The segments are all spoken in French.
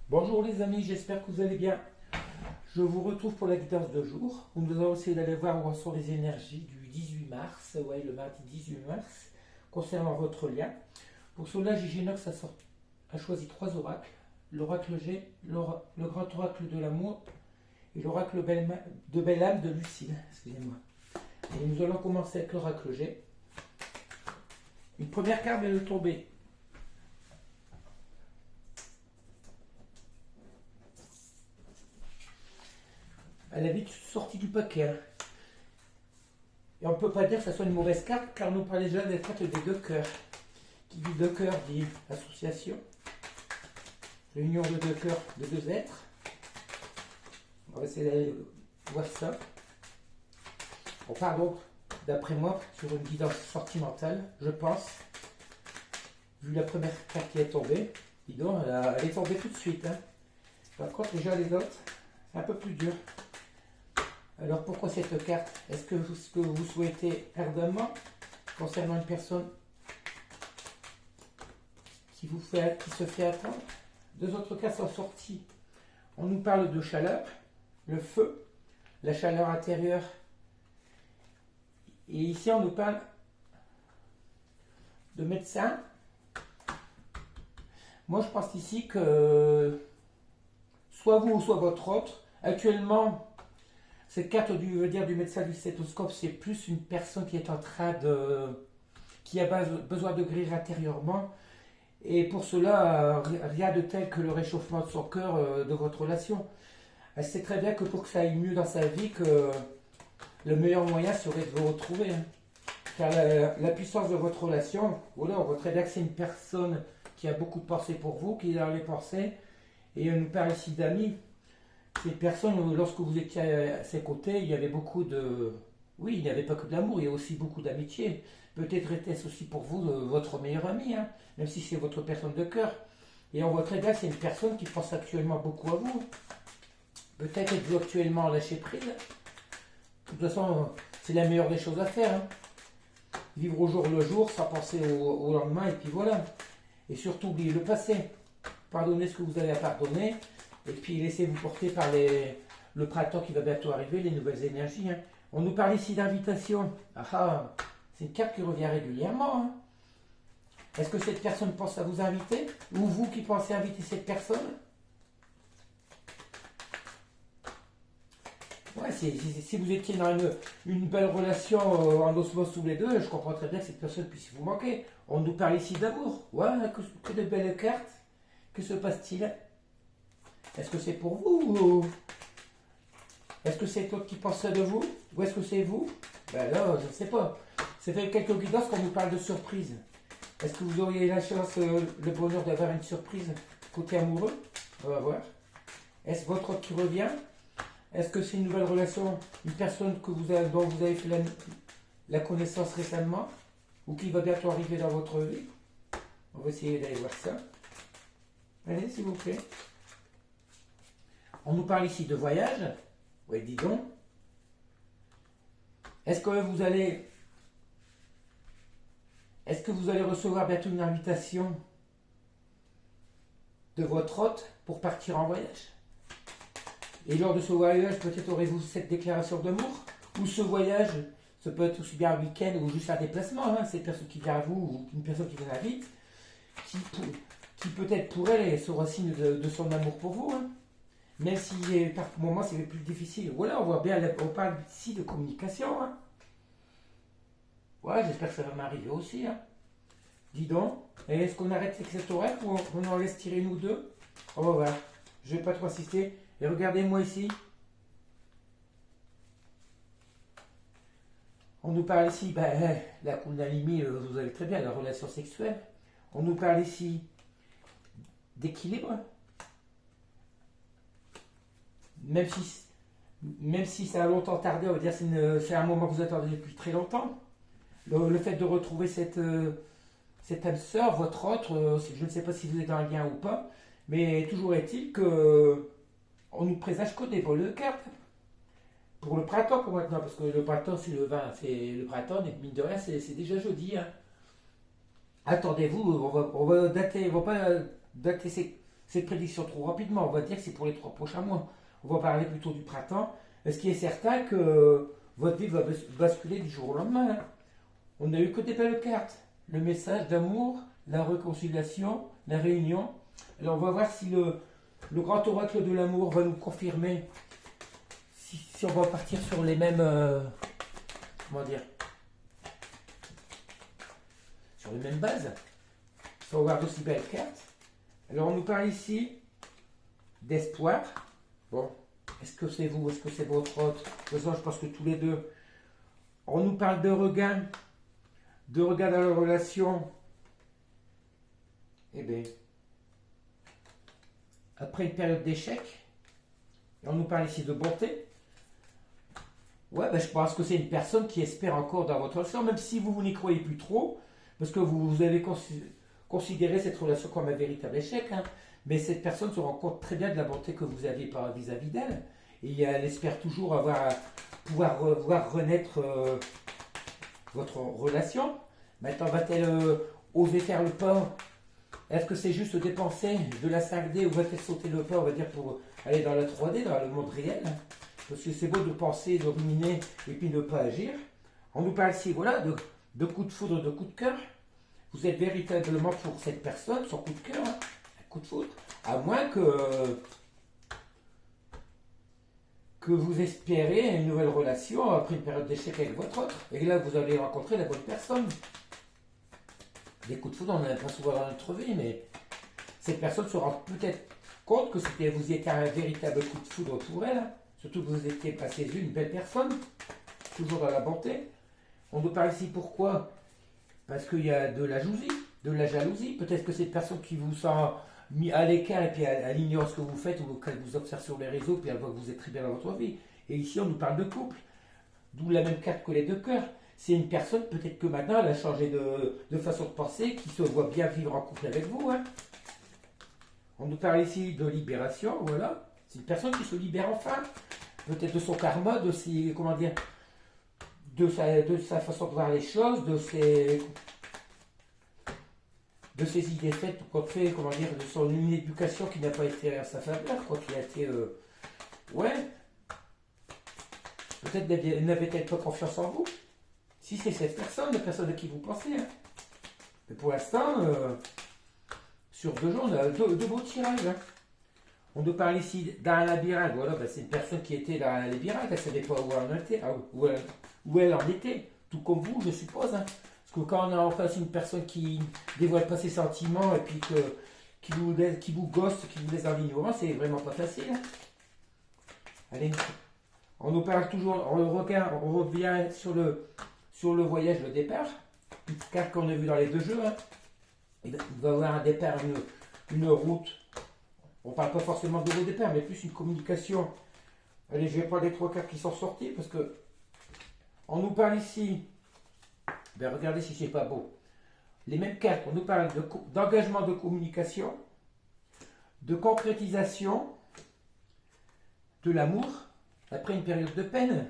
Bonjour les amis, j'espère que vous allez bien. Je vous retrouve pour la guidance de jour. Nous allons essayer d'aller voir où en sont les énergies du 18 mars, ouais, le mardi 18 mars, concernant votre lien. Pour cela, Giginox a choisi trois oracles. L'oracle G, le grand oracle de l'amour et l'oracle de Belle-Âme de Lucille. Excusez-moi. Et nous allons commencer avec l'oracle G. Une première carte vient de tomber. Elle a vite sorti du paquet. Hein. Et on ne peut pas dire que ce soit une mauvaise carte, car nous parlons déjà des cartes des deux cœurs. Qui dit deux cœurs dit association, réunion de deux cœurs, de deux êtres. On va essayer d'aller voir ça. On part donc, d'après moi, sur une guidance sentimentale, je pense. Vu la première carte qui est tombée, dis donc, elle est tombée tout de suite. Hein. Par contre, déjà les autres, c'est un peu plus dur. Alors pourquoi cette carte? Est-ce que ce que vous souhaitez ardemment concernant une personne qui se fait attendre? Deux autres cartes sont sorties. On nous parle de chaleur, le feu, la chaleur intérieure. Et ici on nous parle de médecin. Moi je pense ici que soit vous ou soit votre autre, actuellement, cette carte du médecin du stéthoscope, c'est plus une personne qui est en train qui a besoin de guérir intérieurement. Et pour cela, rien de tel que le réchauffement de son cœur, de votre relation. Elle sait très bien que pour que ça aille mieux dans sa vie, que le meilleur moyen serait de vous retrouver. Hein. Car la puissance de votre relation, voilà, on voit très bien que c'est une personne qui a beaucoup de pensées pour vous, qui est dans les pensées. Et on nous parle ici d'amis. C'est une personne, lorsque vous étiez à ses côtés, il y avait beaucoup de... Oui, il n'y avait pas que de l'amour, il y a aussi beaucoup d'amitié. Peut-être était-ce aussi pour vous votre meilleur ami, hein, même si c'est votre personne de cœur. Et on voit très bien que c'est une personne qui pense actuellement beaucoup à vous. Peut-être êtes-vous actuellement lâché prise. De toute façon, c'est la meilleure des choses à faire. Hein. Vivre au jour le jour sans penser au lendemain, et puis voilà. Et surtout, oubliez le passé. Pardonnez ce que vous avez à pardonner. Et puis laissez-vous porter par le printemps qui va bientôt arriver, les nouvelles énergies. Hein. On nous parle ici d'invitation. Ah, c'est une carte qui revient régulièrement. Hein. Est-ce que cette personne pense à vous inviter? Ou vous qui pensez inviter cette personne? Ouais, si vous étiez dans une belle relation en osmose tous les deux, je comprends très bien que cette personne puisse vous manquer. On nous parle ici d'amour. Ouais, que de belles cartes. Que se passe-t-il? Est-ce que c'est pour vous ou est-ce que c'est l'autre qui pense ça de vous? Ou est-ce que c'est vous? Ben là, je ne sais pas. C'est fait quelques guidances qu'on nous parle de surprise. Est-ce que vous auriez la chance, le bonheur d'avoir une surprise côté amoureux? On va voir. Est-ce votre autre qui revient? Est-ce que c'est une nouvelle relation, une personne dont vous avez fait la connaissance récemment ou qui va bientôt arriver dans votre vie? On va essayer d'aller voir ça. Allez, s'il vous plaît. On nous parle ici de voyage. Oui, dis donc. Est-ce que vous allez recevoir bientôt une invitation de votre hôte pour partir en voyage? Et lors de ce voyage, peut-être aurez-vous cette déclaration d'amour? Ou ce voyage, ça peut être aussi bien un week-end ou juste un déplacement. Hein, c'est une personne qui vient à vous ou une personne qui vous invite, qui peut-être pour elle sera signe de son amour pour vous. Hein. Même si par moments c'est plus difficile. Voilà, on voit bien, on parle ici de communication. Hein. Ouais, j'espère que ça va m'arriver aussi. Hein. Dis donc, et est-ce qu'on arrête avec cet horaire ou on en laisse tirer une ou deux? On va voir. Je ne vais pas trop insister. Et regardez-moi ici. On nous parle ici, la Kundalini, vous avez très bien, la relation sexuelle. On nous parle ici d'équilibre. Même si ça a longtemps tardé, on va dire que c'est un moment que vous attendez depuis très longtemps. Le fait de retrouver cette âme sœur, votre autre, je ne sais pas si vous êtes en lien ou pas, mais toujours est-il que on nous présage que des vols de cartes. Pour le printemps pour maintenant, parce que le printemps c'est le 20, c'est le printemps, mine de rien, c'est déjà jeudi. Hein. Attendez-vous, on va dater, on va pas dater cette prédiction trop rapidement. On va dire que c'est pour les 3 prochains mois. On va parler plutôt du printemps. Ce qui est certain que votre vie va basculer du jour au lendemain. Hein. On n'a eu que des belles cartes. Le message d'amour, la réconciliation, la réunion. Alors on va voir si le grand oracle de l'amour va nous confirmer si on va partir sur les mêmes... comment dire, sur les mêmes bases, sans avoir d'aussi belles cartes. Alors on nous parle ici d'espoir. Bon, est-ce que c'est vous, est-ce que c'est votre autre? De toute façon, je pense que tous les deux. On nous parle de regain dans la relation. Eh bien, après une période d'échec, on nous parle ici de bonté. Ouais, ben je pense que c'est une personne qui espère encore dans votre relation, même si vous n'y croyez plus trop, parce que vous avez considéré cette relation comme un véritable échec, hein, mais cette personne se rend compte très bien de la bonté que vous avez vis-à-vis d'elle, et elle espère toujours pouvoir voir renaître votre relation. Maintenant, va-t-elle oser faire le pas? Est-ce que c'est juste dépenser de la 5D ou va-t-elle sauter le pas, on va dire, pour aller dans la 3D, dans le monde réel? Parce que c'est beau de penser, de ruminer et puis de ne pas agir. On nous parle ici, voilà, de coups de foudre, de coups de cœur. Vous êtes véritablement pour cette personne, son coup de cœur, hein, un coup de foudre. À moins que vous espérez une nouvelle relation après une période d'échec avec votre autre. Et là, vous allez rencontrer la bonne personne. Des coups de foudre, on n'en a pas souvent dans notre vie, mais cette personne se rend peut-être compte que vous étiez un véritable coup de foudre pour elle. Surtout que vous étiez à ses yeux une belle personne, toujours dans la bonté. On nous parle ici pourquoi? Parce qu'il y a de la jalousie. Peut-être que cette personne qui vous sent mis à l'écart et puis elle ignore ce que vous faites ou qu'elle vous observe sur les réseaux puis elle voit que vous êtes très bien dans votre vie. Et ici, on nous parle de couple. D'où la même carte que les deux cœurs. C'est une personne, peut-être que maintenant, elle a changé de façon de penser, qui se voit bien vivre en couple avec vous. Hein. On nous parle ici de libération, voilà. C'est une personne qui se libère enfin. Peut-être de son karma, de ses, comment dire, de sa façon de voir les choses, de ses idées faites, comment dire, de son éducation qui n'a pas été à sa faveur, quoi, qui a été, ouais. Peut-être n'avait-elle pas confiance en vous. Si c'est cette personne, la personne à qui vous pensez. Hein. Mais pour l'instant, sur 2 jours, on a deux beaux tirages. Hein. On nous parle ici d'un labyrinthe. Voilà, ben c'est une personne qui était dans un labyrinthe. Elle ne savait pas où elle en était. Où elle en était. Tout comme vous, je suppose. Hein. Parce que quand on a en face une personne qui ne dévoile pas ses sentiments et puis qui vous gosse, qui vous laisse dans l'ignorance, c'est vraiment pas facile. Hein. Allez, on nous parle toujours, on revient sur le voyage, le départ. Car qu'on a vu dans les 2 jeux, hein. Il va y avoir un départ, une route. On ne parle pas forcément de départ, mais plus une communication. Allez, je vais prendre les 3 cartes qui sont sorties parce que on nous parle ici. Ben regardez si c'est pas beau. Les mêmes cartes, on nous parle d'engagement de communication, de concrétisation, de l'amour, après une période de peine.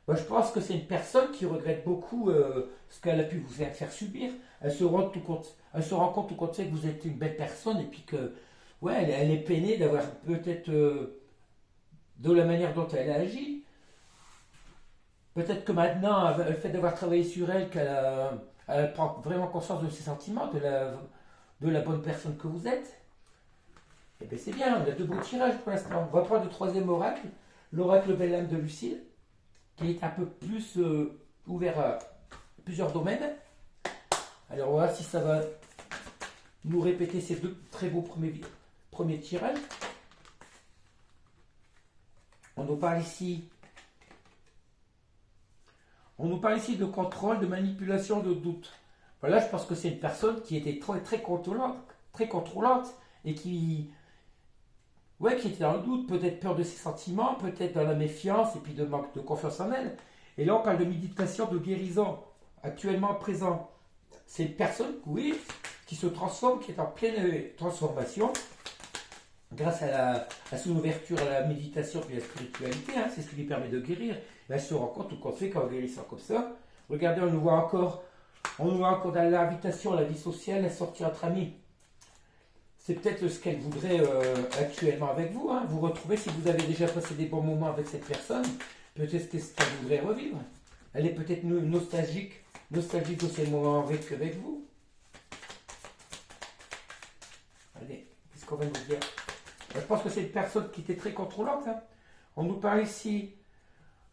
Moi, je pense que c'est une personne qui regrette beaucoup ce qu'elle a pu vous faire subir. Elle se rend compte tout compte fait que vous êtes une belle personne et puis que ouais, elle est peinée d'avoir peut-être de la manière dont elle a agi. Peut-être que maintenant, le fait d'avoir travaillé sur elle, elle prend vraiment conscience de ses sentiments, de la bonne personne que vous êtes. Et bien c'est bien, on a 2 beaux tirages pour l'instant. On va prendre le 3e oracle, l'oracle Belle Âme de Lucille, qui est un peu plus ouvert à plusieurs domaines. Alors on va voir si ça va nous répéter ces 2 très beaux premiers tirages. On nous parle ici de contrôle, de manipulation, de doute. Voilà, je pense que c'est une personne qui était très contrôlante et qui était dans le doute, peut-être peur de ses sentiments, peut-être dans la méfiance et puis de manque de confiance en elle. Et là, on parle de méditation, de guérison, actuellement présent. C'est une personne, oui, qui se transforme, qui est en pleine transformation, grâce à son ouverture à la méditation et à la spiritualité. Hein, c'est ce qui lui permet de guérir. Et elle se rend compte tout compte fait qu'en guérissant comme ça, regardez, on nous voit encore dans l'invitation à la vie sociale, à sortir entre amis. c'est peut-être ce qu'elle voudrait actuellement avec vous. Hein. Vous retrouvez, si vous avez déjà passé des bons moments avec cette personne, peut-être que ce qu'elle voudrait revivre. Elle est peut-être nostalgique de ces moments avec vous. Allez, qu'est-ce qu'on va nous dire? Je pense que c'est une personne qui était très contrôlante. Hein. On nous parle ici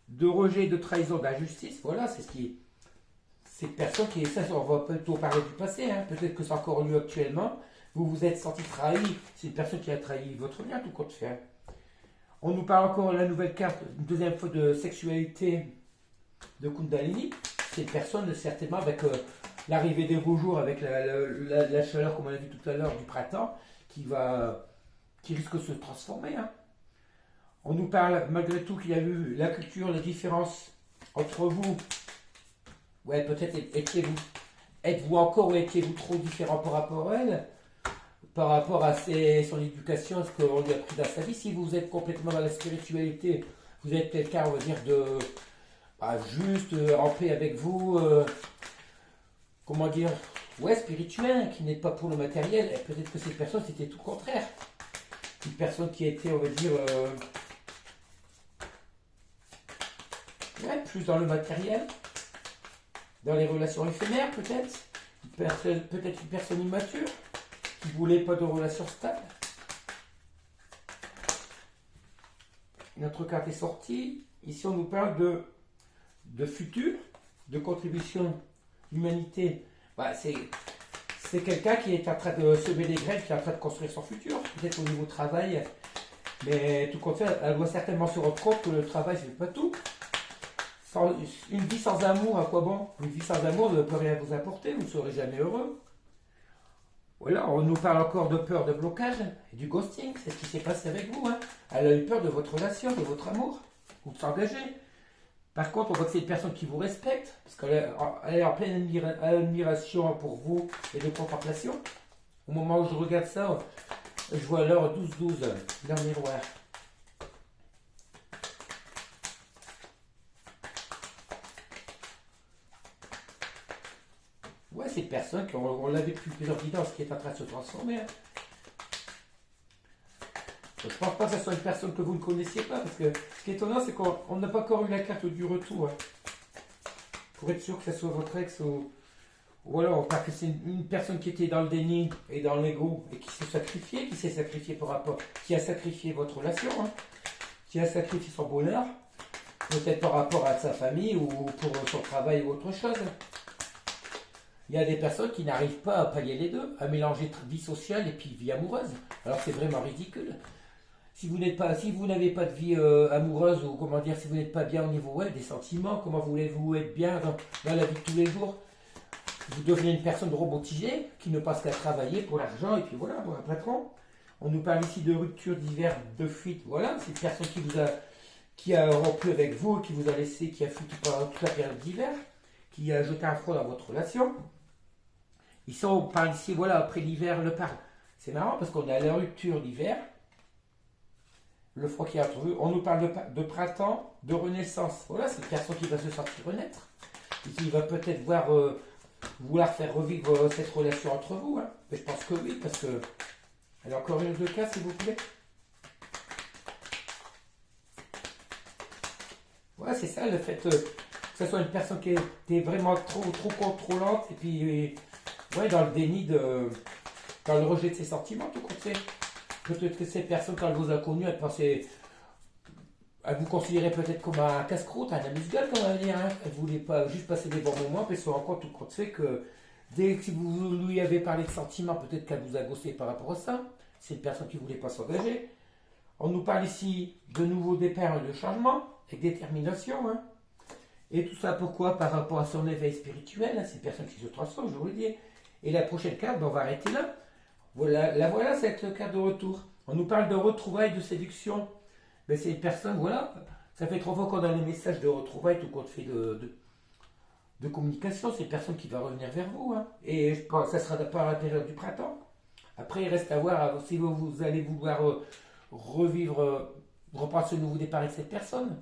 de rejet, de trahison, d'injustice. Voilà, c'est ce qui. Cette personne qui est ça, on va plutôt parler du passé. Hein. Peut-être que c'est encore lieu actuellement. Vous vous êtes senti trahi. C'est une personne qui a trahi votre lien, tout compte fait. On nous parle encore de la nouvelle carte, une deuxième fois de sexualité de Kundalini. C'est une personne, certainement, avec l'arrivée des beaux jours, avec la chaleur, comme on a vu tout à l'heure, du printemps, qui risque de se transformer. Hein. On nous parle malgré tout qu'il y a eu la culture, la différence entre vous. Ouais, peut-être êtes-vous encore ou étiez-vous trop différent par rapport à elle, par rapport à son éducation, ce qu'on lui a appris dans sa vie. Si vous êtes complètement dans la spiritualité, vous êtes quelqu'un, on va dire, juste en paix avec vous, comment dire, ouais, spirituel, qui n'est pas pour le matériel. Et peut-être que cette personne, c'était tout le contraire. Une personne qui était, on va dire, ouais, plus dans le matériel, dans les relations éphémères, peut-être. Peut-être une personne immature, qui ne voulait pas de relations stables. Une autre carte est sortie. Ici, on nous parle de futur, de contribution d'humanité. Bah, c'est quelqu'un qui est en train de semer des graines, qui est en train de construire son futur, peut-être au niveau travail. Mais tout compte fait, elle doit certainement se rendre compte que le travail, c'est pas tout. Une vie sans amour, à quoi bon? Une vie sans amour ne peut rien vous apporter, vous ne serez jamais heureux. Voilà, on nous parle encore de peur de blocage et du ghosting, c'est ce qui s'est passé avec vous. Hein. Elle a eu peur de votre relation, de votre amour, ou de s'engager. Par contre, on voit que c'est une personne qui vous respecte, parce qu'elle est en pleine admiration pour vous et de contemplation. Au moment où je regarde ça, je vois l'heure 12-12 dans le miroir. Ouais, c'est une personne on l'a vu depuis plusieurs guidances qui est en train de se transformer. Hein. Je ne pense pas que ce soit une personne que vous ne connaissiez pas, parce que ce qui est étonnant, c'est qu'on n'a pas encore eu la carte du retour. Hein. Pour être sûr que ce soit votre ex ou alors parce que c'est une personne qui était dans le déni et dans l'ego et qui s'est sacrifié par rapport, qui a sacrifié votre relation, hein, qui a sacrifié son bonheur, peut-être par rapport à sa famille ou pour son travail ou autre chose. Il y a des personnes qui n'arrivent pas à pallier les deux, à mélanger vie sociale et puis vie amoureuse. Alors c'est vraiment ridicule. Si vous n'avez pas de vie amoureuse ou comment dire, si vous n'êtes pas bien au niveau des sentiments, comment voulez-vous être bien dans la vie de tous les jours? Vous devenez une personne robotisée qui ne passe qu'à travailler pour l'argent et puis voilà, pour un patron. On nous parle ici de rupture d'hiver, de fuite. Voilà, c'est une personne qui a rompu avec vous, qui vous a laissé, qui a fui pendant toute la période d'hiver, qui a jeté un froid dans votre relation. Ici, on parle ici, voilà, après l'hiver, le parle. C'est marrant parce qu'on a la rupture d'hiver, le froid qui a trouvé. On nous parle de printemps, de renaissance. Voilà, c'est une personne qui va se sentir renaître et qui va peut-être vouloir faire revivre cette relation entre vous. Hein. Mais je pense que oui, parce que. Alors, encore une ou deux cas, s'il vous plaît. Voilà, c'est ça, le fait que ce soit une personne qui était vraiment trop contrôlante et puis. Ouais, dans le déni, dans le rejet de ses sentiments, tout compte fait. Peut-être que ces personnes, quand elle vous a connu, elle vous considérait peut-être comme un casse-croûte, un amuse-gueule, comme on va dire. Hein. Elle ne voulait pas juste passer des bons moments, puis elle se rend compte, tout compte fait, que dès que vous lui avez parlé de sentiments, peut-être qu'elle vous a gossé par rapport à ça. C'est une personne qui ne voulait pas s'engager. On nous parle ici de nouveaux départs et de changements, avec détermination. Hein. Et tout ça, pourquoi? Par rapport à son éveil spirituel. Hein. C'est une personne qui se transforme, je vous le dis. Et la prochaine carte, on va arrêter là. Voilà, c'est la carte de retour. On nous parle de retrouvailles, de séduction. Mais c'est une personne, voilà, ça fait 3 fois qu'on a les messages de retrouvailles, tout compte fait de communication. C'est une personne qui va revenir vers vous. Hein. Et je pense que ça sera pas à la période du printemps. Après, il reste à voir si vous allez vouloir reprendre ce nouveau départ avec cette personne.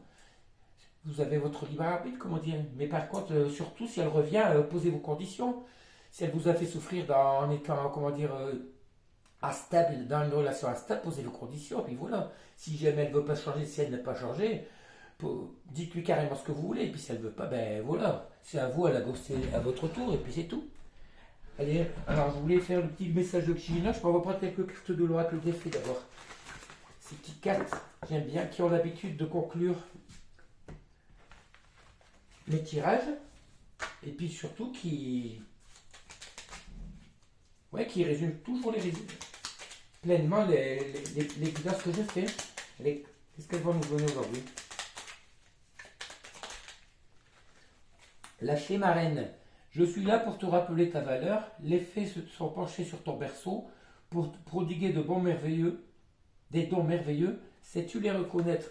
Vous avez votre libre arbitre, comment dire. Mais par contre, surtout, si elle revient, posez vos conditions. Si elle vous a fait souffrir en étant, comment dire, instable, dans une relation instable, posez vos conditions, et puis voilà. Si jamais elle ne veut pas changer, si elle n'a pas changé, dites-lui carrément ce que vous voulez, et puis si elle ne veut pas, ben voilà. C'est à vous, à la bosser à votre tour, et puis c'est tout. Allez, alors je voulais faire le petit message de China, je peux reprendre quelques cartes de l'oracle des fées d'abord. Ces petites cartes, j'aime bien, qui ont l'habitude de conclure mes tirages, et puis surtout qui résument toujours pleinement les guidances que je fais. Qu'est-ce qu'elles vont nous donner aujourd'hui? La fée marraine. Je suis là pour te rappeler ta valeur. Les fées se sont penchés sur ton berceau pour te prodiguer des dons merveilleux. Sais-tu les reconnaître?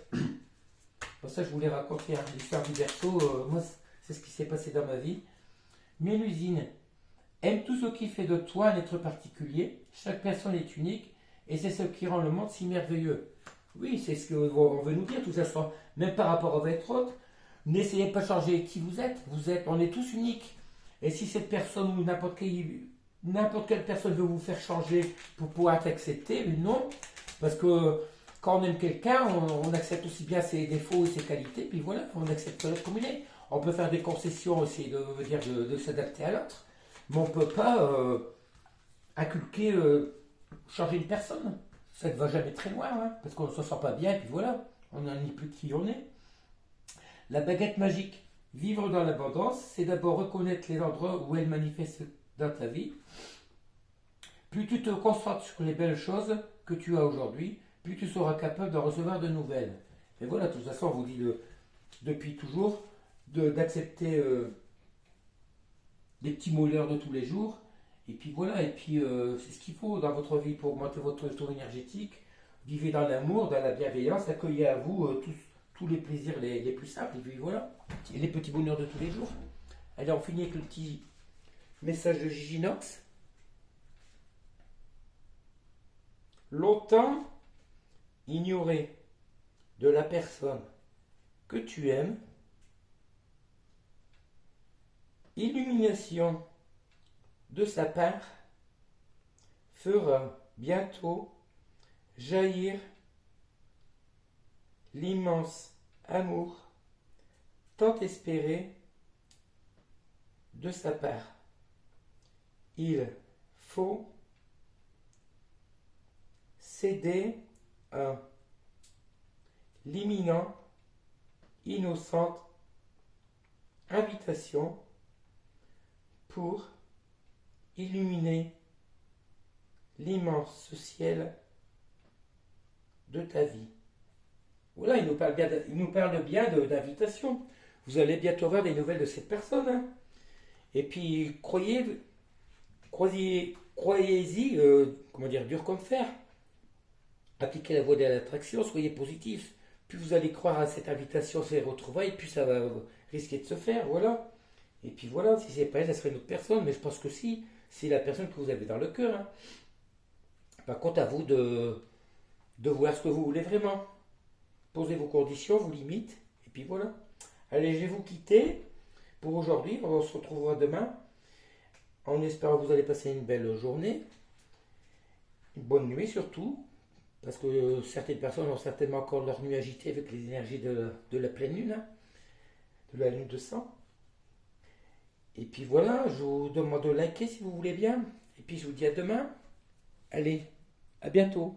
Pour ça, je voulais raconter l'histoire du berceau. Moi, c'est ce qui s'est passé dans ma vie. Mélusine. Aime tout ce qui fait de toi un être particulier. Chaque personne est unique et c'est ce qui rend le monde si merveilleux. Oui, c'est ce qu'on veut nous dire tout ça. Même par rapport à votre autre, n'essayez pas de changer qui vous êtes. On est tous uniques. Et si cette personne ou n'importe quelle personne veut vous faire changer pour pouvoir être accepté, mais non. Parce que quand on aime quelqu'un, on accepte aussi bien ses défauts et ses qualités. Puis voilà, on accepte l'autre comme il est. On peut faire des concessions aussi, de s'adapter à l'autre. Mais on ne peut pas inculquer, changer une personne. Ça ne va jamais très loin, hein, parce qu'on ne se sent pas bien, et puis voilà, on n'en est plus qui on est. La baguette magique. Vivre dans l'abondance, c'est d'abord reconnaître les endroits où elle manifeste dans ta vie. Plus tu te concentres sur les belles choses que tu as aujourd'hui, plus tu seras capable de recevoir de nouvelles. Et voilà, de toute façon, on vous dit depuis toujours d'accepter des petits molleurs de tous les jours. Et puis voilà, et puis c'est ce qu'il faut dans votre vie pour augmenter votre taux énergétique. Vivez dans l'amour, dans la bienveillance, accueillez à vous tous les plaisirs les plus simples. Et puis voilà, et les petits bonheurs de tous les jours. Allez, on finit avec le petit message de Giginox. Longtemps ignoré de la personne que tu aimes, illumination de sa part fera bientôt jaillir l'immense amour tant espéré de sa part. Il faut céder à l'imminent, innocente invitation pour illuminer l'immense ciel de ta vie. Voilà, il nous parle bien d'invitation. Vous allez bientôt avoir des nouvelles de cette personne. Hein. Et puis, croyez-y, dur comme fer. Appliquez la voie de l'attraction, soyez positif. Plus vous allez croire à cette invitation, ces retrouvailles, plus ça va risquer de se faire, voilà. Et puis voilà, si c'est pas elle, ça serait une autre personne, mais je pense que si, c'est la personne que vous avez dans le cœur. Hein. Par contre, à vous de voir ce que vous voulez vraiment. Posez vos conditions, vos limites, et puis voilà. Allez, je vais vous quitter pour aujourd'hui. On se retrouvera demain. En espérant que vous allez passer une belle journée. Une bonne nuit surtout. Parce que certaines personnes ont certainement encore leur nuit agitée avec les énergies de la pleine lune. Hein, de la lune de sang. Et puis voilà, je vous demande de liker si vous voulez bien. Et puis je vous dis à demain. Allez, à bientôt.